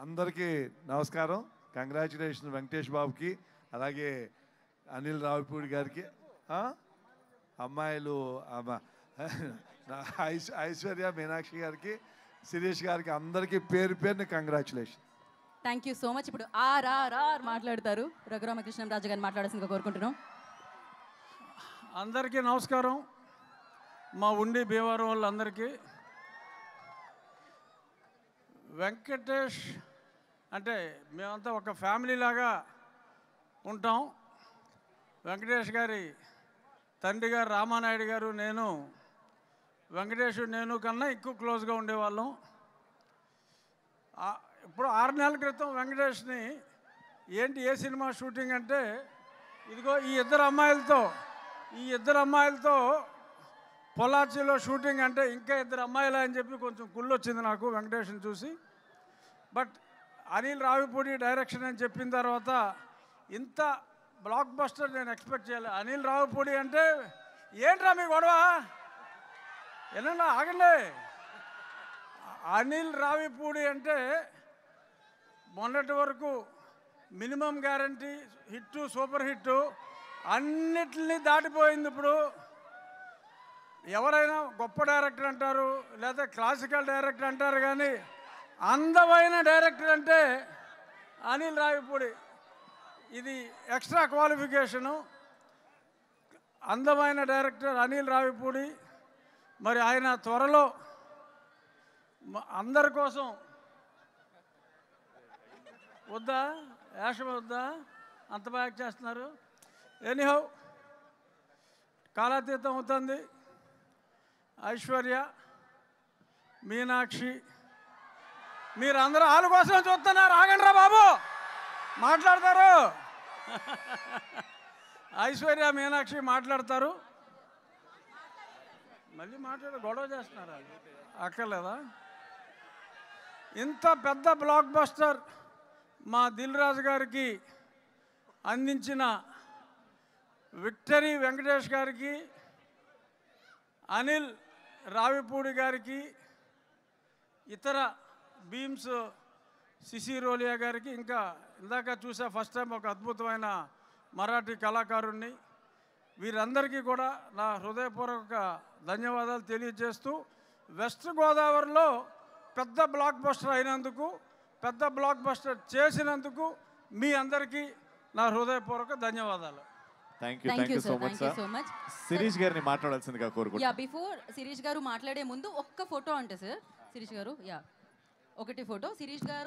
అందరికీ నమస్కారం. కంగ్రాచులేషన్ వెంకటేష్ బాబుకి, అలాగే అనిల్ రావిపూడి గారికి, అమ్మాయిలు ఐశ్వర్య, మీనాక్షి గారికి, శిరీష్ గారికి, అందరికీ పేరు పేరుని congratulation. Thank you so much. ఇప్పుడు ఆర్ఆర్ఆర్ మాట్లాడతారు రఘురామకృష్ణరాజు గారిని మాట్లాడాల్సిందిగా కోరుకుంటున్నాం. అందరికీ నమస్కారం. మా ఉండి భీమవరం వాళ్ళందరికీ. వెంకటేష్ అంటే మేమంతా ఒక ఫ్యామిలీ లాగా ఉంటాం. వెంకటేష్ గారి తండ్రి గారు రామానాయుడు గారు, నేను నేను కన్నా ఎక్కువ క్లోజ్గా ఉండేవాళ్ళం. ఇప్పుడు 6 నెలల క్రితం వెంకటేష్ని ఏంటి ఏ సినిమా షూటింగ్ అంటే, ఇదిగో ఈ ఇద్దరు అమ్మాయిలతో పొలాచిలో షూటింగ్ అంటే ఇంకా 2 అమ్మాయిలు అని చెప్పి కొంచెం కుళ్ళు వచ్చింది నాకు వెంకటేష్ని చూసి. బట్ అనిల్ రావిపూడి డైరెక్షన్ అని చెప్పిన తర్వాత ఇంత బ్లాక్ బస్టర్ నేను ఎక్స్పెక్ట్ చేయలేదు. అనిల్ రావిపూడి అంటే ఏంట్రా మీ గొడవ, ఏనన్నా ఆగండి. అనిల్ రావిపూడి అంటే మొన్నటి వరకు minimum guarantee hit, super hit అన్నిటినీ దాటిపోయింది. ఇప్పుడు ఎవరైనా గొప్ప డైరెక్టర్ అంటారు, లేదా క్లాసికల్ డైరెక్టర్ అంటారు, కానీ అందమైన డైరెక్టర్ అంటే అనిల్ రావిపూడి. ఇది ఎక్స్ట్రా క్వాలిఫికేషను. అందమైన డైరెక్టర్ అనిల్ రావిపూడి. మరి ఆయన త్వరలో అందరి కోసం వద్దా యాషం వద్దా అంత బాగా చేస్తున్నారు. ఎనీహౌ కాలాతీతం అవుతుంది. ఐశ్వర్య, మీనాక్షి, మీరందరూ వాళ్ళ కోసం చూస్తున్నారు. ఆగండి రా బాబు, మాట్లాడతారు. ఐశ్వర్య, మీనాక్షి మాట్లాడతారు. మళ్ళీ గొడవ చేస్తున్నారా? అక్కర్లేదా? ఇంత పెద్ద బ్లాక్ బస్టర్ మా దిల్ రాజు గారికి అందించిన విక్టరీ వెంకటేష్ గారికి, అనిల్ రావిపూడి గారికి, ఇతర బీమ్స్ సిసిరోలియా గారికి, ఇంకా ఇందాక చూసా ఫస్ట్ టైం ఒక అద్భుతమైన మరాఠీ కళాకారుణ్ణి, వీరందరికీ కూడా నా హృదయపూర్వక ధన్యవాదాలు తెలియజేస్తూ, వెస్ట్ గోదావరిలో పెద్ద బ్లాక్ బస్టర్ అయినందుకు, పెద్ద బ్లాక్ బస్టర్ చేసినందుకు మీ అందరికీ నా హృదయపూర్వక ధన్యవాదాలు. Thank you so much. Shirish గారిని మాట్లాడాల్సిందిగా కోరుకుంటున్నాను. బిఫోర్ శిరీష్ గారు మాట్లాడే ముందు ఒక్క ఫోటో అంటే సార్, శిరీష్ గారు ఒకటి ఫోటో. శిరీష్ గారు